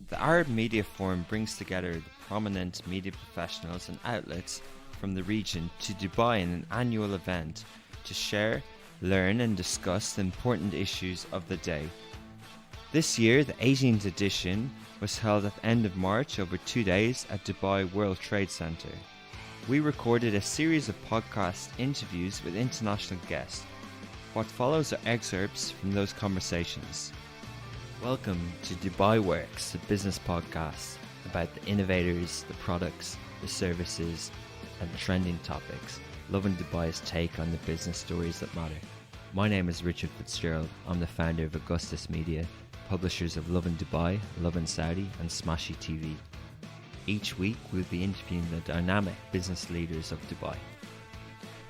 The Arab Media Forum brings together the prominent media professionals and outlets from the region to Dubai in an annual event to share, learn and discuss the important issues of the day. This year, the 18th edition was held at the end of March over 2 days at Dubai World Trade Center. We recorded a series of podcast interviews with international guests. What follows are excerpts from those conversations. Welcome to Dubai Works, the business podcast about the innovators, the products, the services, and trending topics. Loving Dubai's take on the business stories that matter. My name is Richard Fitzgerald. I'm the founder of Augustus Media, publishers of Lovin Dubai, Lovin Saudi, and Smashy TV. Each week, we'll be interviewing the dynamic business leaders of Dubai.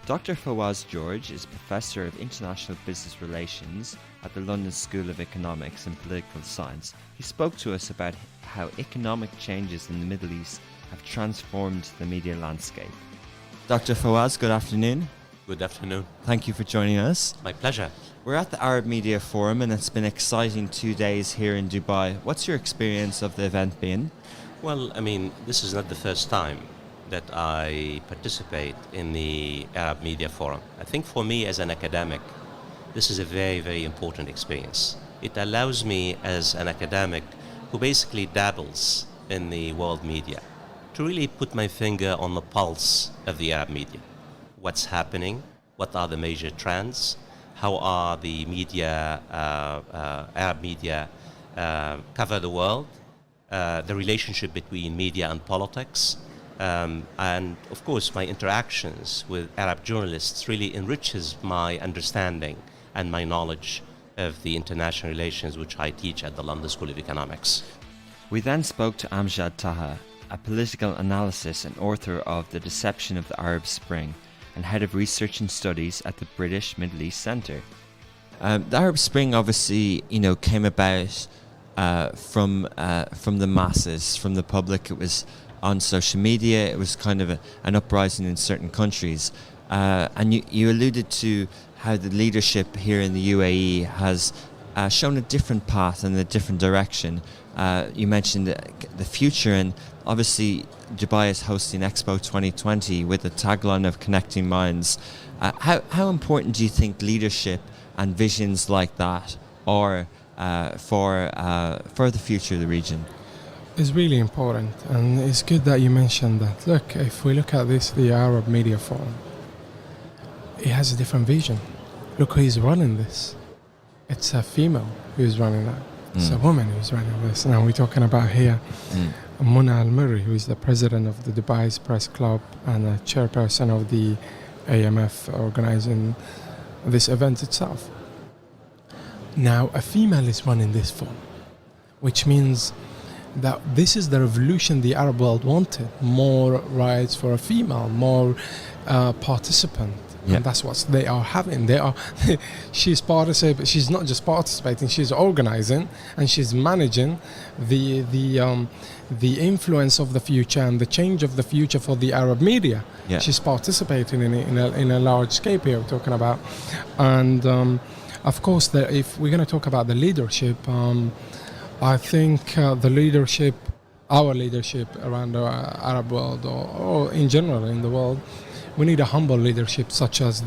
Dr. Fawaz George is Professor of International Business Relations at the London School of Economics and Political Science. He spoke to us about how economic changes in the Middle East have transformed the media landscape. Dr. Fawaz, good afternoon. Good afternoon. Thank you for joining us. My pleasure. We're at the Arab Media Forum and it's been an exciting 2 days here in Dubai. What's your experience of the event been? Well, this is not the first time that I participate in the Arab Media Forum. I think for me as an academic, this is a very, very important experience. It allows me as an academic who basically dabbles in the world media to really put my finger on the pulse of the Arab media. What's happening? What are the major trends? How are the media, Arab media, cover the world? The relationship between media and politics, and of course my interactions with Arab journalists really enriches my understanding and my knowledge of the international relations which I teach at the London School of Economics. We then spoke to Amjad Taha, a political analyst and author of The Deception of the Arab Spring and head of research and studies at the British Middle East Centre. The Arab Spring obviously, came about from the masses, from the public. It was on social media. It was kind of an uprising in certain countries. And you alluded to how the leadership here in the UAE has shown a different path and a different direction. You mentioned the future, and obviously Dubai is hosting Expo 2020 with the tagline of Connecting Minds. How important do you think leadership and visions like that are for the future of the region? It's really important, and it's good that you mentioned that. Look, if we look at this, the Arab Media Forum, it has a different vision. Look who is running this. It's a female who's running that. It's a woman who's running this. Now we're talking about here Muna Al-Murri, who is the president of the Dubai's Press Club and a chairperson of the AMF organizing this event itself. Now a female is running this forum, which means that this is the revolution the Arab world wanted. More rights for a female, more participant. Yeah. And that's what they are having. She's participating. She's not just participating. She's organizing and she's managing the influence of the future and the change of the future for the Arab media. Yeah. She's participating in a large scale here. We're talking about, and of course, if we're going to talk about the leadership, I think the leadership, our leadership around the Arab world or in general in the world, we need a humble leadership such as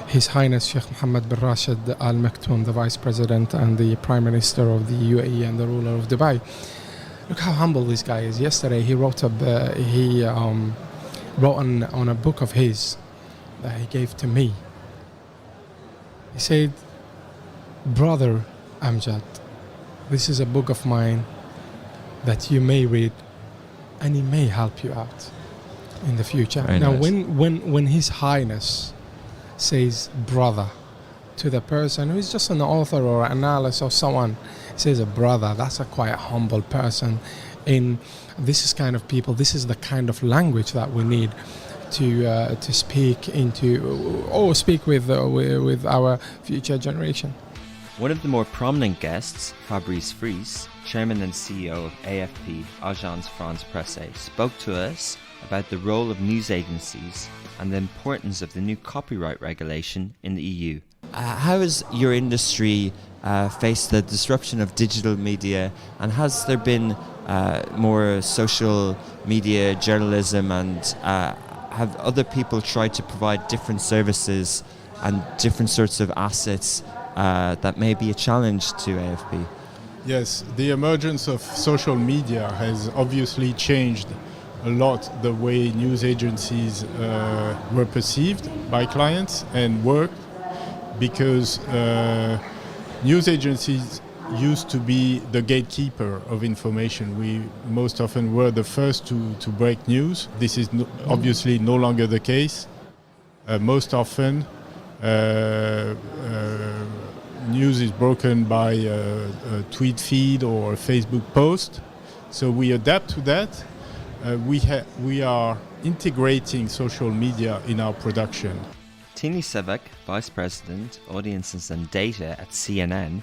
His Highness Sheikh Mohammed bin Rashid Al Maktoum, the Vice President and the Prime Minister of the UAE and the ruler of Dubai. Look how humble this guy is. Yesterday he wrote on a book of his that he gave to me. He said, "Brother Amjad, this is a book of mine that you may read and it may help you out in the future." Very now, nice. when His Highness says brother to the person who is just an author or an analyst or someone, says a brother, that's a quite humble person. This is kind of people, this is the kind of language that we need to speak into or speak with our future generation. One of the more prominent guests, Fabrice Fries, Chairman and CEO of AFP, Agence France Presse, spoke to us about the role of news agencies and the importance of the new copyright regulation in the EU. How is your industry faced the disruption of digital media, and has there been more social media journalism, and have other people tried to provide different services and different sorts of assets that may be a challenge to AFP? Yes, the emergence of social media has obviously changed a lot the way news agencies were perceived by clients and worked, because news agencies used to be the gatekeeper of information. We most often were the first to break news. This is obviously no longer the case. Most often news is broken by a tweet feed or a Facebook post. So we adapt to that. We are integrating social media in our production. Tini Sevek, Vice President, Audiences and Data at CNN,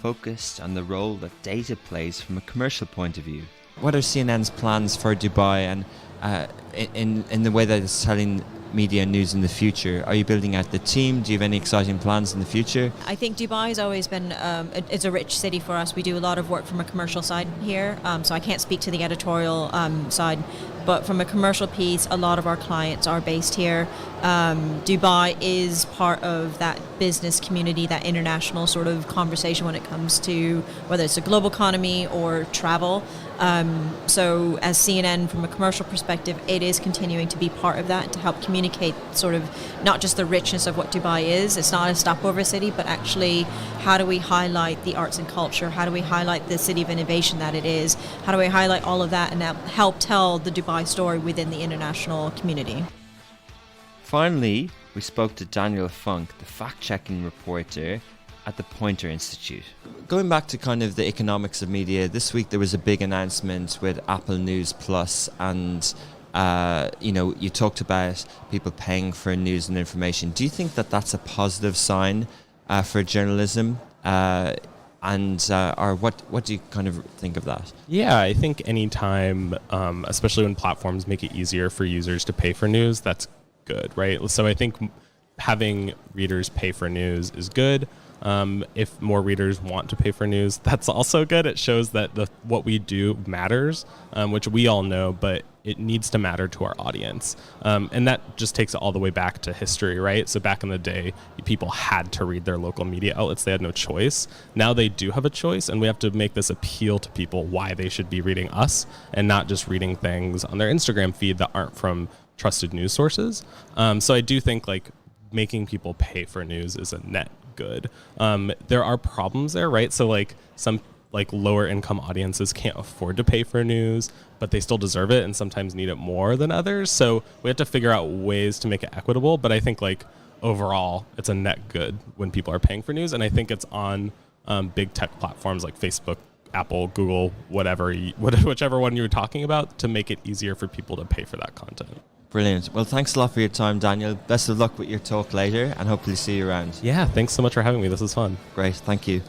focused on the role that data plays from a commercial point of view. What are CNN's plans for Dubai, and in the way that it's telling media news in the future? Are you building out the team? Do you have any exciting plans in the future? I think Dubai has always been it's a rich city for us. We do a lot of work from a commercial side here, so I can't speak to the editorial side, but from a commercial piece, a lot of our clients are based here. Dubai is part of that business community, that international sort of conversation when it comes to whether it's a global economy or travel. So as CNN, from a commercial perspective, it is continuing to be part of that, to help communicate sort of not just the richness of what Dubai is. It's not a stopover city, but actually how do we highlight the arts and culture? How do we highlight the city of innovation that it is? How do we highlight all of that and help tell the Dubai story within the international community? Finally, we spoke to Daniel Funk, the fact-checking reporter at the Poynter Institute. Going back to kind of the economics of media, this week there was a big announcement with Apple News Plus, and you talked about people paying for news and information. Do you think that that's a positive sign for journalism? Or what do you kind of think of that? Yeah, I think anytime, especially when platforms make it easier for users to pay for news, that's good, right? So I think having readers pay for news is good. If more readers want to pay for news, that's also good. It shows that what we do matters, which we all know, but it needs to matter to our audience. And that just takes it all the way back to history, right? So back in the day, people had to read their local media outlets. They had no choice. Now they do have a choice, and we have to make this appeal to people why they should be reading us and not just reading things on their Instagram feed that aren't from trusted news sources. So I do think making people pay for news is a net good. There are problems there, right? So some lower income audiences can't afford to pay for news, but they still deserve it and sometimes need it more than others. So we have to figure out ways to make it equitable. But I think overall, it's a net good when people are paying for news. And I think it's on big tech platforms like Facebook, Apple, Google, whichever one you're talking about, to make it easier for people to pay for that content. Brilliant. Well, thanks a lot for your time, Daniel. Best of luck with your talk later, and hopefully see you around. Yeah, thanks so much for having me. This was fun. Great. Thank you.